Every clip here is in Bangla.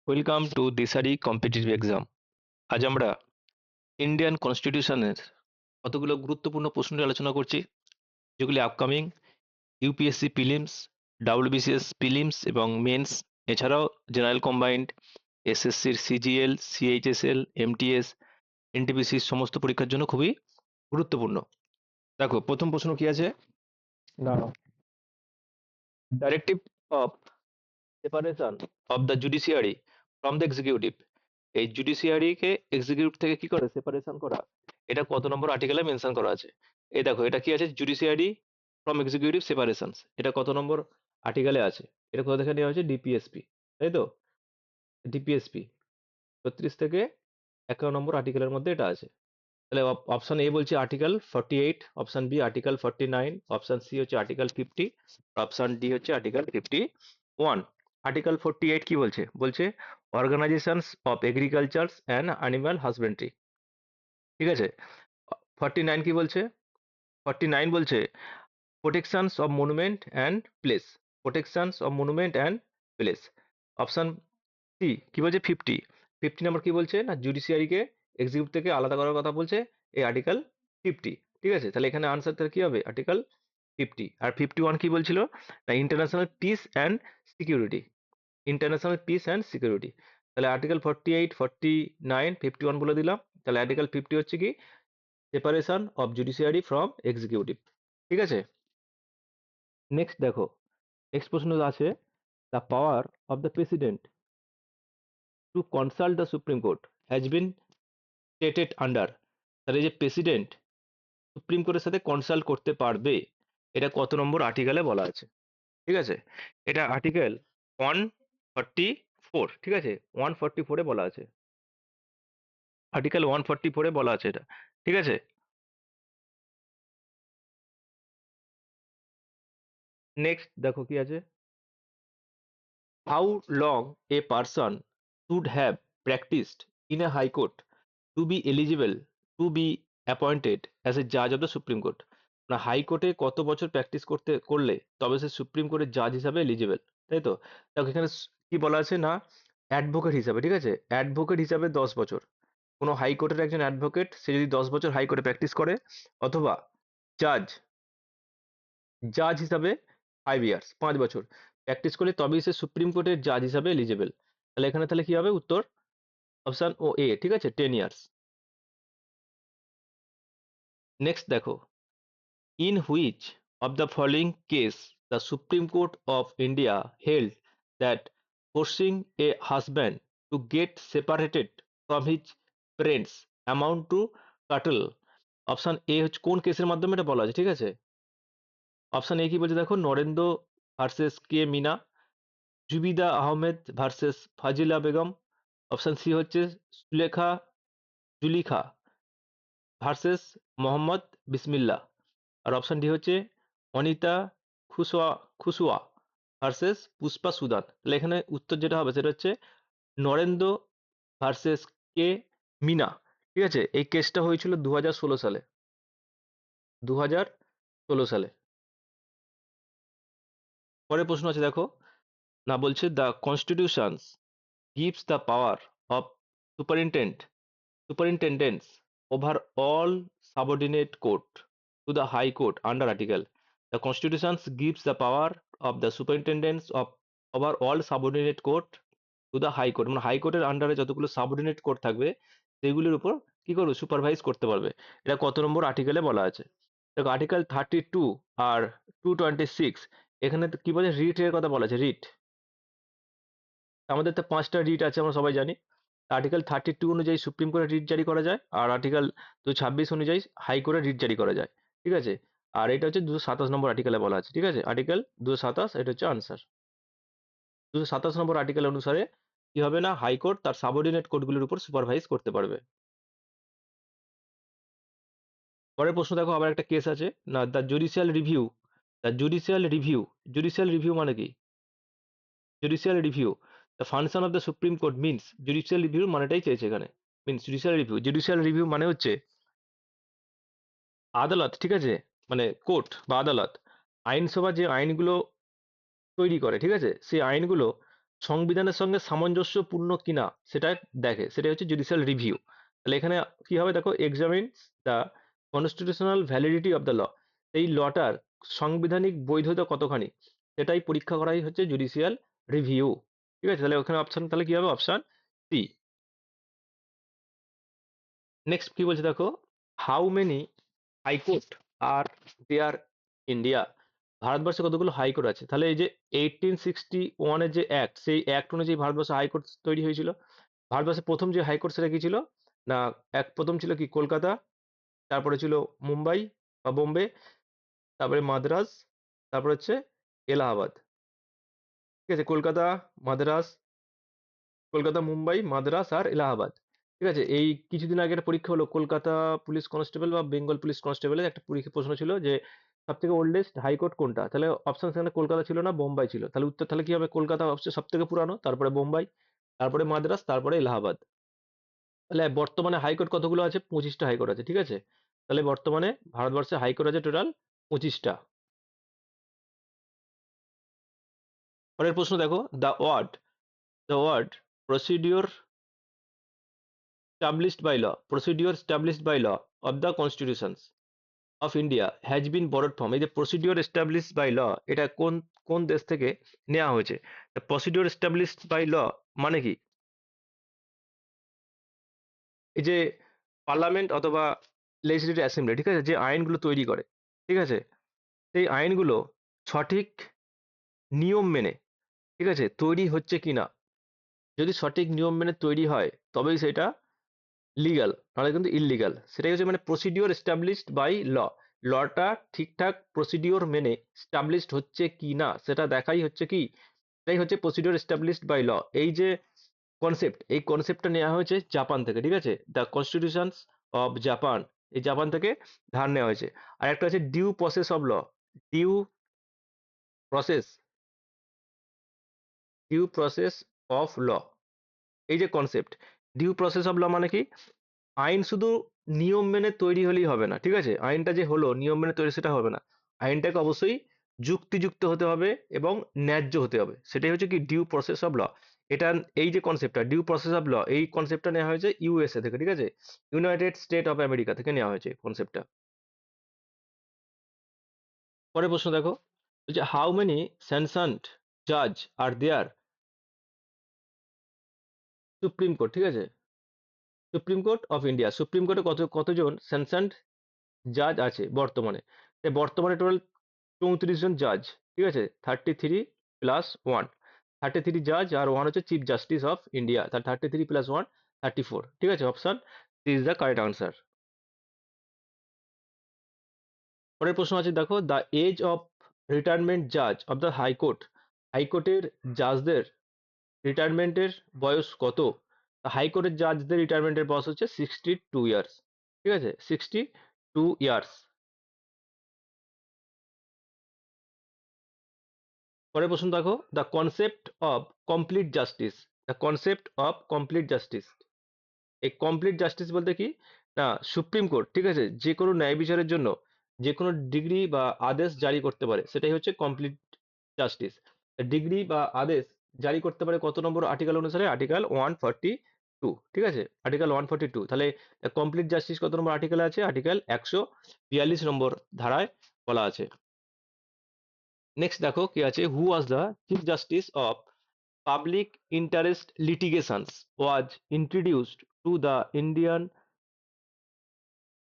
Welcome to Dishari competitive exam. আজ আমরা ইন্ডিয়ান কনস্টিটিউশনের কতগুলো গুরুত্বপূর্ণ প্রশ্ন নিয়ে আলোচনা করছি, যেগুলি upcoming UPSC prelims, WBCS prelims এবং মেন্স, এছাড়াও জেনারেল কম্বাইন্ড, এসএসসির সিজিএল, সিএইচএসএল, এমটিএস, এনটিপিসির সমস্ত পরীক্ষার জন্য খুবই গুরুত্বপূর্ণ। দেখো, প্রথম প্রশ্ন কি আছে না, directive of separation of the judiciary from the executive. এই জুডিশিয়ারিকে এক্সিকিউটিভ থেকে কি করে সেপারেশন করা, এটা কত নম্বর আর্টিকেলে মেনশন করা আছে? এই দেখো, এটা কি আছে, জুডিশিয়ারি ফ্রম এক্সিকিউটিভ সেপারেশন, এটা কত নম্বর আর্টিকেলে আছে? এটা কোথা থেকে নেওয়া হয়েছে? ডিপিএসপি, তাই তো? ডিপিএসপি 36 থেকে 51 নম্বর আর্টিকেলের মধ্যে এটা আছে। তাহলে অপশন এ বলছে article 48, option B article 49, option C হচ্ছে আর্টিকেল 50, অপশন ডি হচ্ছে আর্টিকেল 51। আর্টিকেল 48 কি বলছে? বলছে organisations of agriculture and animal husbandry, ঠিক আছে। 49 কি বলছে? 49 বলছে protections of monument and place, protections of monument and place. Option C কি বলছে? 50 নম্বর কি বলছে না, জুডিশিয়ারিকে এক্সিকিউটিভ থেকে আলাদা করার কথা বলছে এই আর্টিকেল 50, ঠিক আছে। তাহলে এখানে আনসার তাহলে কি হবে? আর্টিকেল 50। আর 51 কি বলছিল না, international piece and security, international piece and security. তাহলে আর্টিকেল 48, 49, 51 বলে দিলাম। তাহলে আর্টিকেল 50 হচ্ছে কি, separation of judiciary from executive, ঠিক আছে। নেক্সট দেখো, নেক্সট প্রশ্ন আছে, the power of the president to consult the supreme court has been stated under. তাহলে এই যে প্রেসিডেন্ট সুপ্রিম কোর্টের সাথে কনসাল্ট করতে পারবে, এটা কত নম্বর আর্টিকেলে বলা আছে? ঠিক আছে, এটা আর্টিকেল 144, ঠিক আছে, 144-এ বলা আছে, আর্টিকেল 144-এ বলা আছে এটা, ঠিক আছে। নেক্সট দেখো কি আছে, how long a person should have practised in a high court to be eligible to be appointed as a জাজ অফ দ্য সুপ্রিম কোর্ট। না, হাইকোর্টে কত বছর প্র্যাকটিস করলে তবে সে সুপ্রিম কোর্টের জাজ হিসাবে এলিজিবল, তাই তো? দেখো এখানে কি বলা আছে না, অ্যাডভোকেট হিসাবে, ঠিক আছে, অ্যাডভোকেট হিসাবে 10 বছর। কোনো হাইকোর্টের একজন অ্যাডভোকেট সে যদি 10 বছর হাইকোর্টে প্র্যাকটিস করে, অথবা জাজ, জাজ হিসাবে 5 ইয়ার্স, 5 বছর প্র্যাকটিস করলে তবেই সে সুপ্রিম কোর্টের জাজ হিসাবে এলিজিবল। তাহলে এখানে তাহলে কি হবে উত্তর? অপশন ও এ, ঠিক আছে, 10 ইয়ার্স। নেক্সট দেখো, in which of the following case the Supreme Court of India held that forcing a husband to get separated from his parents amount to cattle? Option A হচ্ছে কোন কেসের মাধ্যমে এটা বলা আছে, ঠিক আছে। অপশন এ কি বলছে দেখো, Narendra versus K Meena, Zubida Ahmed versus Fazila Begum. Option C হচ্ছে সুলেখা জুলিখা ভার্সেস মোহাম্মদ বিসমিল্লাহ। আর অপশন ডি হচ্ছে অনিতা খুসওয়া খুসুয়া ভার্সেস পুষ্পা সুদান। তাহলে এখানে উত্তর যেটা হবে সেটা হচ্ছে নরেন্দ্র ভার্সেস কে মিনা, ঠিক আছে। এই কেসটা হয়েছিল 2016 সালে, 2016 সালে। পরের প্রশ্ন আছে দেখো, না বলছে the constitution gives the power of superintendent superintendence over all subordinate court to the high court under article. The constitution gives the power of the superintendence of over all subordinate court to the high court, মানে হাই কোর্টের আন্ডারে যতগুলো সাবঅর্ডিনেট কোর্ট থাকবে সেগুলির উপর কি করবে? সুপারভাইজ করতে পারবে। এটা কত নম্বর আর্টিকেলে বলা আছে? দেখো আর্টিকেল 32 আর 226, এখানে কি বলে, রিট এর কথা বলা আছে, রিট। আমাদের তো 5টা রিট আছে, আমরা সবাই জানি। আর্টিকেল 32 অনুযায়ী সুপ্রিম কোর্টে রিট জারি করা যায়, আর আর্টিকেল 226 অনুযায়ী হাইকোর্টে রিট জারি করা যায়, ঠিক আছে। আর এটা হচ্ছে 227 নম্বর আর্টিকেলে বলা আছে, ঠিক আছে, আর্টিকেল 227, এটা হচ্ছে আনসার। 227 নম্বর আর্টিকেল অনুসারে কি হবে না, হাইকোর্ট তার সাবঅর্ডিনেট কোর্টগুলির উপর সুপারভাইজ করতে পারবে। পরের প্রশ্ন দেখো, আবার একটা কেস আছে না, the judicial review, the judicial review, judicial review মানে কি? Judicial review, the function of the supreme court means, judicial review মানেটাই চেয়েছে এখানে, means judicial review. Judicial review মানে হচ্ছে আদালত, ঠিক আছে, মানে কোর্ট বা আদালত আইনসভা যে আইনগুলো তৈরি করে, ঠিক আছে, সেই আইনগুলো সংবিধানের সঙ্গে সামঞ্জস্যপূর্ণ কিনা সেটা দেখে, সেটা হচ্ছে জুডিশিয়াল রিভিউ। তাহলে এখানে কি হবে দেখো, examines the constitutional validity of the law, এই লটার সাংবিধানিক বৈধতা কতখানি সেটাই পরীক্ষা করাই হচ্ছে জুডিশিয়াল রিভিউ। ঠিক আছে, তাহলে ওখানে অপশন তাহলে কি হবে, অপশন সি। নেক্সট কি বলছে দেখো, how many high court are there India, ভারতবর্ষে কতগুলো হাইকোর্ট আছে? তাহলে এই যে 1861 এর যে অ্যাক্ট, সেই অ্যাক্ট অনুযায়ী ভারতবর্ষে হাইকোর্ট তৈরি হয়েছিল। ভারতবর্ষে প্রথম যে হাইকোর্ট সেটা কি ছিল না, প্রথম ছিল কি কলকাতা, তারপরে ছিল মুম্বাই বা বোম্বে, তারপরে মাদ্রাজ, তারপরে হচ্ছে এলাহাবাদ। ঠিক আছে, কলকাতা, মাদ্রাজ, কলকাতা, মুম্বাই, মাদ্রাস আর এলাহাবাদ। ঠিক আছে, এই কিছুদিন আগের পরীক্ষা হলো কলকাতা পুলিশ কনস্টেবল বা বেঙ্গল পুলিশ কনস্টেবলের একটা পরীক্ষা, প্রশ্ন ছিল যে সব থেকে ওল্ডেস্ট হাইকোর্ট কোনটা। তাহলে অপশন সেখানে কলকাতা ছিল না, বোম্বাই ছিল। তাহলে উত্তর তাহলে কি হবে, কলকাতা হচ্ছে সব থেকে পুরানো, তারপরে বোম্বাই, তারপরে মাদ্রাস, তারপরে এলাহাবাদ। তাহলে বর্তমানে হাইকোর্ট কতগুলো আছে, 25টা হাইকোর্ট আছে। ঠিক আছে, তাহলে বর্তমানে ভারতবর্ষে হাইকোর্ট আছে টোটাল 25টা। পরের প্রশ্ন দেখো, the word procedure established by law, procedure established by law of the constitutions of India has been borrowed from, এই যে procedure established by law এটা কোন কোন দেশ থেকে নেওয়া হয়েছে? procedure established by law মানে কি, এই যে পার্লামেন্ট অথবা লেজিসলেটিভ অ্যাসেম্বলি, ঠিক আছে, যে আইনগুলো তৈরি করে, ঠিক আছে, সেই আইনগুলো সঠিক নিয়ম মেনে, ঠিক আছে, তৈরি হচ্ছে কিনা। যদি সঠিক নিয়ম মেনে তৈরি হয় তবেই সেটা লিগ্যাল, নাহলে কিন্তু ইললিগ্যাল। সেটাই হচ্ছে মানে প্রসিডিওর এস্টাবলিশড বাই ল, লটা ঠিকঠাক প্রসিডিওর মেনে এস্টাবলিশড হচ্ছে কি না সেটা দেখাই হচ্ছে কি, এটাই হচ্ছে প্রসিডিওর এস্টাবলিশড বাই ল। এই যে কনসেপ্ট, এই কনসেপ্টটা নেওয়া হয়েছে জাপান থেকে। ঠিক আছে, দ্য কনস্টিটিউশনস অফ জাপান, এই জাপান থেকে ধার নেওয়া হয়েছে। আর একটা আছে due process of law, due process, due process of law, এই যে concept, due process of law মানে কি, আইন শুধু নিয়ম মেনে তৈরি হলেই হবে না। ঠিক আছে, আইনটা যে হলো নিয়ম মেনে তৈরি সেটা হবে না, আইনটাকে অবশ্যই যুক্তিযুক্ত হতে হবে এবং ন্যায্য হতে হবে। সেটাই হচ্ছে কি ডিউ প্রসেস অফ ল। এটা, এই যে কনসেপ্টটা ডিউ প্রসেস অফ ল, এই কনসেপ্টটা নেওয়া হয়েছে ইউএসএ থেকে। ঠিক আছে, ইউনাইটেড স্টেট অফ আমেরিকা থেকে নেওয়া হয়েছে কনসেপ্টটা। পরের প্রশ্ন দেখো, যে হাউ মেনি স্যানশনড জাজ আর দেয়ার সুপ্রিম কোর্ট। ঠিক আছে, supreme court of India, supreme কোর্টে কতজন স্যানশনড জাজ আছে বর্তমানে? বর্তমানে টোটাল 34 জন জাজ। ঠিক আছে, 33 প্লাস 1, 33 জাজ আর 1 হচ্ছে চিফ জাস্টিস অফ ইন্ডিয়া, তার 33 প্লাস 1 34। ঠিক আছে, option C is the correct answer. পরের প্রশ্ন আছে দেখো, দ্য এজ অফ রিটায়ারমেন্ট জাজ অফ দ্য হাইকোর্ট, হাইকোর্টের জাজদের রিটায়ারমেন্টের বয়স কত? হাইকোর্টের জাজদের রিটায়ারমেন্টের বয়স হচ্ছে 62 ইয়ার্স। ঠিক আছে, 62 ইয়ার্স। পরের প্রশ্ন দেখো, the concept of complete justice, the concept of complete justice, এই কমপ্লিট জাস্টিস বলতে কি না, সুপ্রিম কোর্ট, ঠিক আছে, যে কোনো ন্যায় বিচারের জন্য যে কোনো ডিগ্রি বা আদেশ জারি করতে পারে, সেটাই হচ্ছে কমপ্লিট জাস্টিস। ডিগ্রি বা আদেশ জারি করতে পারে কত নম্বর আর্টিকেল অনুসারে, আর্টিকেল 142। ঠিক আছে, আর্টিকেল 142। তাহলে কমপ্লিট জাস্টিস কত নম্বর আর্টিকেলে আছে, আর্টিকেল 142 নম্বর ধারায় বলা আছে। নেক্সট দেখো কি আছে, who was the chief justice of public interest litigations was introduced to the Indian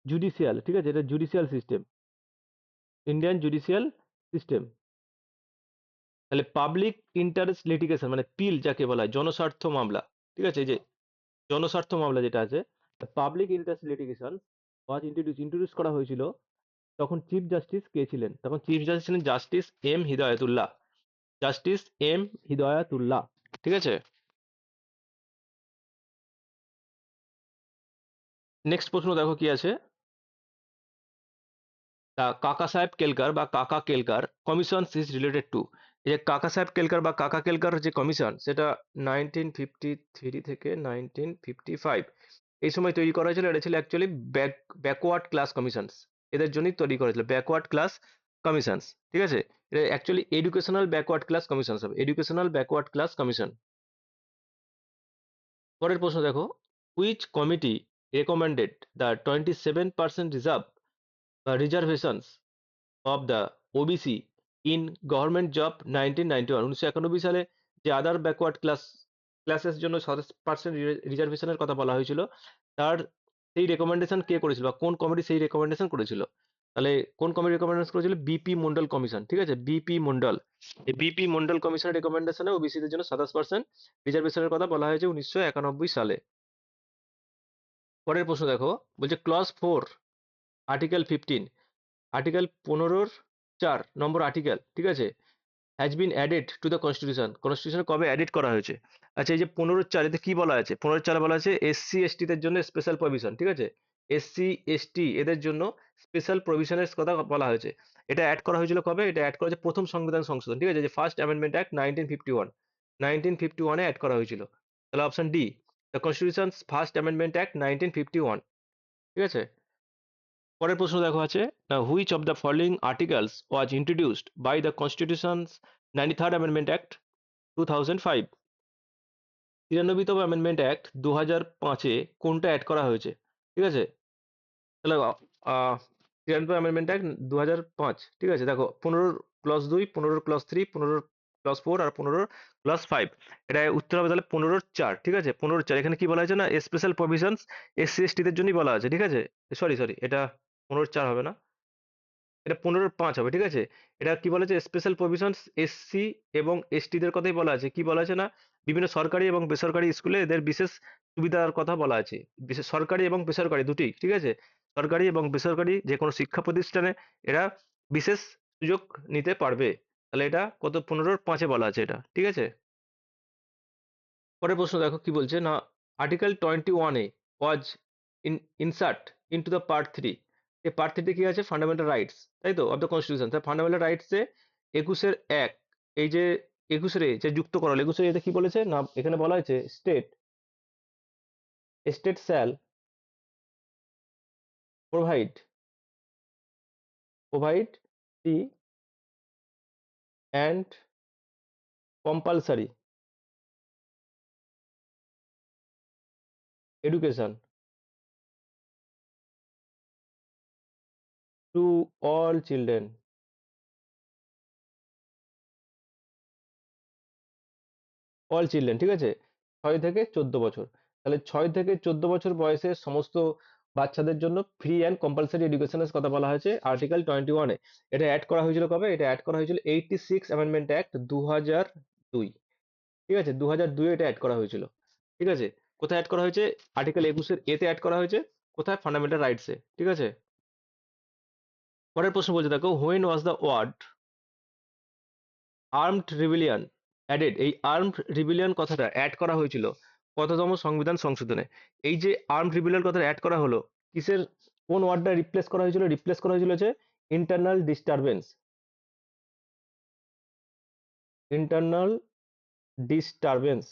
judicial. ঠিক আছে, এটা judicial system, Indian judicial system. তাহলে পাবলিক ইন্টারেস্ট লিটিগেশন মানে পিল যাকে বলা হয়, জনস্বার্থ মামলা। ঠিক আছে, এই যে জনস্বার্থ মামলা যেটা আছে, public interest litigation was introduce করা হয়েছিল। তখন চিফ জাস্টিস কে ছিলেন? তখন চিফ জাস্টিস ছিলেন justice M Hidayatullah, justice M Hidayatullah. ঠিক আছে, নেক্সট প্রশ্ন দেখো কি আছে, কাকা সাহেব কেলকার বা কাকা Kelkar commission is related to, এই যে কাকা সাহেব কেলকার বা কাকা কেলকার যে কমিশন, সেটা 1953 থেকে 1955 এই সময় তৈরি করা হয়েছিল। এটা ছিল অ্যাকচুয়ালি ব্যাকওয়ার্ড ক্লাস কমিশন, এদের জন্যই তৈরি করেছিল, ব্যাকওয়ার্ড ক্লাস কমিশনস, ঠিক আছে? এটা actually educational backward class commissions হবে, এডুকেশনাল ব্যাকওয়ার্ড ক্লাস কমিশন। পরের প্রশ্ন দেখো, which committee recommended the 27% reservations of the OBC in government job 1991? 1991 সালে যে আদার ব্যাকওয়ার্ড ক্লাসের জন্য 27% রিজার্ভেশনের কথা বলা হয়েছিল, তার সেই রেকমেন্ডেশন কে করেছিল বা কোন কমিটি সেই রেকমেন্ডেশন করেছিল? তাহলে কোন কমিটি রেকমেন্ডেশন করেছিল? বিপি মন্ডল কমিশন, ঠিক আছে? বিপি মন্ডল, এই বিপি মন্ডল কমিশনের রেকমেন্ডেশনে ওবিসিদের জন্য 27% রিজার্ভেশনের কথা বলা হয়েছে 1991 সালে। পরের প্রশ্ন দেখো, বলছে ক্লজ 4 আর্টিকেল 15, আর্টিকেল 15-4 নম্বর আর্টিকেল, ঠিক আছে, has been added to the constitution, কনস্টিটিউশনে কবে অ্যাডেড করা হয়েছে? আচ্ছা, এই যে 15-4, এতে কি বলা আছে? 15-4 বলা আছে এসসি এসটি দের জন্য স্পেশাল প্রভিশন, ঠিক আছে? এসসি এসটি এদের জন্য স্পেশাল প্রভিশনের কথা বলা হয়েছে। এটা অ্যাড করা হয়েছিল কবে? এটা অ্যাড করা হয়েছে প্রথম সংবিধান সংশোধন, ঠিক আছে, যে ফার্স্ট অ্যামেন্ডমেন্ট অ্যাক্ট 1951 এ অ্যাড করা হয়েছিল। তাহলে option D, the constitution first amendment act 1951, ঠিক আছে? পরের প্রশ্ন দেখো আছে, which of the following articles was introduced by the constitutions 93rd amendment act 2005? 93তম অ্যামেন্ডমেন্ট অ্যাক্ট 2005-এ কোনটা অ্যাড করা হয়েছে? ঠিক আছে, তাহলে 93 অ্যামেন্ডমেন্ট অ্যাক্ট 2005, ঠিক আছে, দেখো 15 ক্লজ 2, 15 ক্লজ 3, 15 ক্লজ 4 আর 15 ক্লজ 5, এটা উত্তর হবে তাহলে 15-4, ঠিক আছে? 15-4, এখানে কি বলা হয়েছে না, স্পেশাল প্রভিশনস এসসি এসটি দের জন্যই বলা আছে, ঠিক আছে? সরি সরি, এটা 15-4 হবে না, এটা 15-5 হবে, ঠিক আছে? এটা কি বলেছে, স্পেশাল প্রভিশনস এসসি এবং এসটি দের কথাই বলা আছে। কি বলা আছে না, বিভিন্ন সরকারি এবং বেসরকারি স্কুলে এদের বিশেষ সুবিধার কথা বলা আছে, বিশেষ সরকারি এবং বেসরকারি দুটি, ঠিক আছে? সরকারি এবং বেসরকারি যে কোনো শিক্ষা প্রতিষ্ঠানে এরা বিশেষ সুযোগ নিতে পারবে। তাহলে এটা কত, 15-5-এ বলা আছে এটা, ঠিক আছে? পরের প্রশ্ন দেখো কি বলছে না, আর্টিকেল 21-এ was insert into the part 3, এই পার্ট 3-তে কি আছে? ফান্ডামেন্টাল রাইটস, তাই তো, অফ দ্য কনস্টিটিউশন। তাই ফান্ডামেন্টাল রাইটসে 21-এর 1, এই যে 21-এর যে যুক্ত করা হলো, 21-এর এতে কি বলেছে না, এখানে বলা হয়েছে state shall provide free and compulsory education to all children, ঠিক আছে, 6 থেকে 14 বছর। তাহলে 6 থেকে 14 বছর বয়সের সমস্ত বাচ্চাদের জন্য ফ্রি অ্যান্ড কম্পালসারি এডুকেশনের কথা বলা হয়েছে আর্টিকেল 21-এ। এটা অ্যাড করা হয়েছিল কবে? এটা অ্যাড করা হয়েছিল 86 অ্যামেন্ডমেন্ট অ্যাক্ট 2002, ঠিক আছে? 2002-এ এটা অ্যাড করা হয়েছিল, ঠিক আছে? কোথায় অ্যাড করা হয়েছে? আর্টিকেল 21-এর অ্যাড করা হয়েছে, কোথায়? ফান্ডামেন্টাল রাইটসে, ঠিক আছে? পরের প্রশ্ন বলছে দেখো, when was the word armed rebellion added? এই আর্মড রিবেলিয়ন কথাটা অ্যাড করা হয়েছিল কততম সংবিধান সংশোধনে? এই যে আর্মড রিবেলিয়ন কথাটা অ্যাড করা হলো, কিসের, কোন ওয়ার্ডটা রিপ্লেস করা হয়েছিল? রিপ্লেস করা হয়েছিল হচ্ছে internal disturbance, internal disturbance,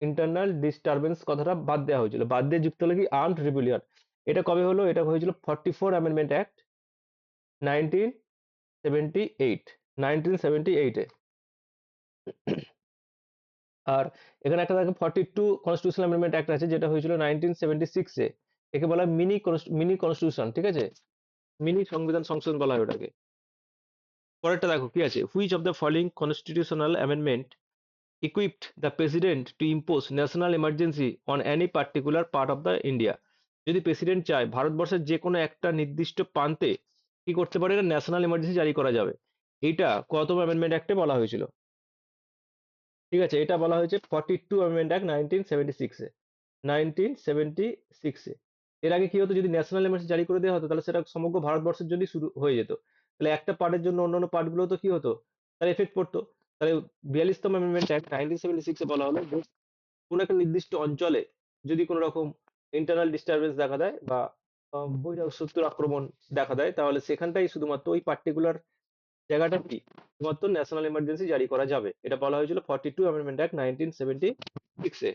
internal disturbance কথাটা বাদ দেওয়া হয়েছিল, বাদ দিয়ে যুক্ত হলো কি আর্মড রিবেলিয়ন। এটা কবে হলো? এটা হয়েছিল 44 অ্যামেন্ডমেন্ট অ্যাক্ট 1978, 1978-এ। আর এখানে একটা দেখো 42 কনস্টিটিউশনাল অ্যামেন্ডমেন্ট অ্যাক্ট আছে, যেটা হয়েছিল 1976-এ। একে বলা হয় মিনি কনস্টিটিউশন, ঠিক আছে? মিনি সংবিধান সংশোধন বলা হয় ওটাকে। পরেরটা দেখো কি আছে, which of the following constitutional amendment equipped the president to impose national emergency on any particular part of the India? যদি প্রেসিডেন্ট চায় ভারতবর্ষের যে কোনো একটা নির্দিষ্ট প্রান্তে কি করতে পারে, না ন্যাশনাল এমার্জেন্সি জারি করা যাবে। এইটা কতম অ্যামেন্ডমেন্ট অ্যাক্টে বলা হয়েছিল? ঠিক আছে, এটা বলা হয়েছে 42 অ্যামেন্ডমেন্ট অ্যাক্ট 1976-এ, 1976-এ। এর আগে কি হতো, যদি ন্যাশনাল এমার্জেন্সি জারি করে দেওয়া হতো তাহলে সেটা সমগ্র ভারতবর্ষের জন্যই শুরু হয়ে যেত। তাহলে একটা পার্টের জন্য অন্যান্য পার্টগুলো তো কি হতো, তার এফেক্ট পড়তো। তাহলে 42তম অ্যামেন্ডমেন্ট অ্যাক্ট 1976-এ বলা হলো যে কোনো একটা নির্দিষ্ট অঞ্চলে যদি কোনো রকম ইন্টারনাল ডিস্টারবেন্স দেখা দেয় বা বহিরাগত আক্রমণ দেখা দেয়, তাহলে সেখানটাই শুধুমাত্র ওই পার্টিকুলার জায়গাটা কি শুধুমাত্র ন্যাশনাল এমার্জেন্সি জারি করা যাবে। এটা বলা হয়েছিল 42 অ্যামেন্ডমেন্ট অ্যাক্ট 1976-এ।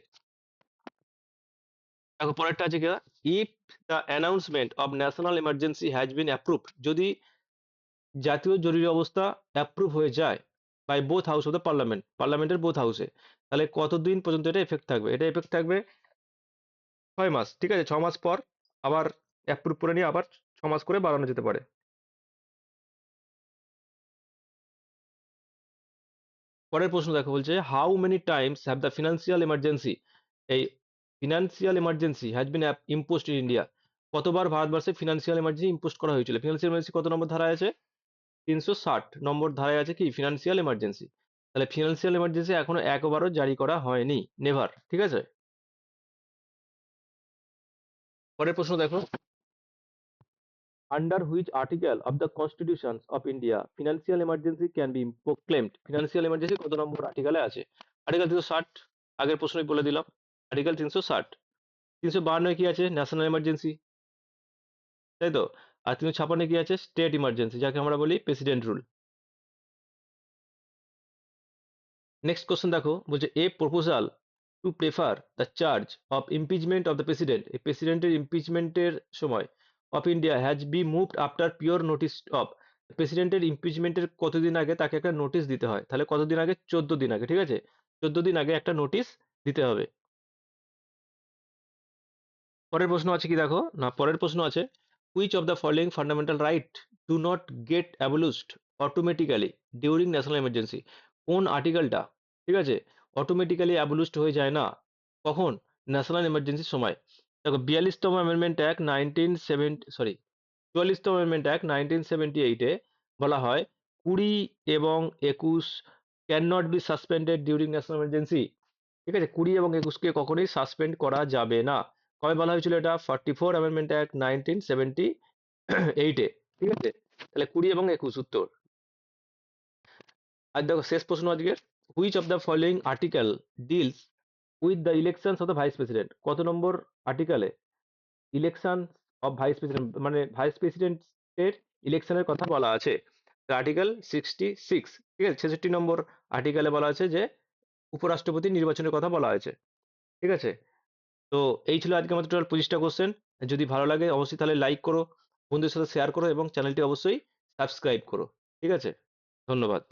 দেখো পরেরটা আছে কি, if the announcement of national emergency has been approved, যদি জাতীয় জরুরি অবস্থা অ্যাপ্রুভ হয়ে যায় by both house of the parliament, পার্লামেন্টের বোথ হাউসে, তাহলে কতদিন পর্যন্ত এটা এফেক্ট থাকবে? এটা এফেক্ট থাকবে 6 মাস। ঠিক আছে, 6 মাস পর আবার অ্যাপ্রুভ করে নিয়ে আবার 6 মাস করে বাড়ানো যেতে পারে। পরের প্রশ্ন দেখো, বলছে how many times have the financial emergency, এই financial emergency has been imposed in India, কতবার ভারতবর্ষে ফিনান্সিয়াল এমার্জেন্সি ইম্পোজ করা হয়েছিল? ফিনান্সিয়াল এমার্জেন্সি কত নম্বর ধারায় আছে? 360 নম্বর ধারায় আছে কি ফিনান্সিয়াল এমার্জেন্সি। তাহলে ফিনান্সিয়াল এমার্জেন্সি এখনো একবারও জারি করা হয়নি, নেভার। ঠিক আছে, পরের প্রশ্ন দেখো, under which article of the constitution of India financial emergency can be proclaimed, financial emergency কত নম্বর আর্টিকেলে আছে? আর্টিকেল 360, আগের প্রশ্নই বলে দিলাম, আর্টিকেল 360। 352 কি আছে? ন্যাশনাল এমার্জেন্সি, তাই তো। আর 356 কি আছে? স্টেট ইমার্জেন্সি, যাকে আমরা বলি প্রেসিডেন্ট রুল। নেক্সট কোশ্চেন দেখো, বলছে a proposal to prefer the charge of impeachment of the president, এই প্রেসিডেন্টের ইমপিচমেন্টের সময় of India has be moved after pure notice of, প্রেসিডেন্টের ইমপিচমেন্টের কতদিন আগে তাকে একটা নোটিশ দিতে হয়? তাহলে কতদিন আগে? 14 দিন আগে। ঠিক আছে, 14 দিন আগে একটা নোটিশ দিতে হবে। পরের প্রশ্ন আছে কি দেখো, না পরের প্রশ্ন আছে, which of the following fundamental right do not get abolished automatically during national emergency, কোন আর্টিকেলটা, ঠিক আছে, অটোমেটিক্যালি অ্যাবলিশড হয়ে যায় না কখন? ন্যাশনাল এমার্জেন্সির সময়। দেখো 42তম অ্যামেন্ডমেন্ট অ্যাক্ট 44তম অ্যামেন্ডমেন্ট অ্যাক্ট 1978-এ বলা হয় 20 এবং 21 can not be suspended during national emergency. ঠিক আছে, 20 এবং 21কে কখনোই সাসপেন্ড করা যাবে না। কবে বলা হয়েছিল এটা? 44 অ্যামেন্ডমেন্ট অ্যাক্ট 1978-এ। ঠিক আছে, তাহলে 20 এবং 21 উত্তর। আর দেখো শেষ প্রশ্ন আজকের, which of the following article deals with the elections of the vice president, কত নম্বর আর্টিকেলে ইলেকশন অফ ভাইস প্রেসিডেন্ট মানে ভাইস প্রেসিডেন্টের ইলেকশনের কথা বলা আছে? আর্টিকেল 66। ঠিক আছে, 66 নম্বর আর্টিকেলে বলা আছে যে উপরাষ্ট্রপতি নির্বাচনের কথা বলা হয়েছে। ঠিক আছে, তো এই ছিল আজকে আমাদের টোটাল 25টা কোশ্চেন। যদি ভালো লাগে অবশ্যই তাহলে লাইক করো, বন্ধুদের সাথে শেয়ার করো এবং চ্যানেলটি অবশ্যই সাবস্ক্রাইব করো। ঠিক আছে, ধন্যবাদ।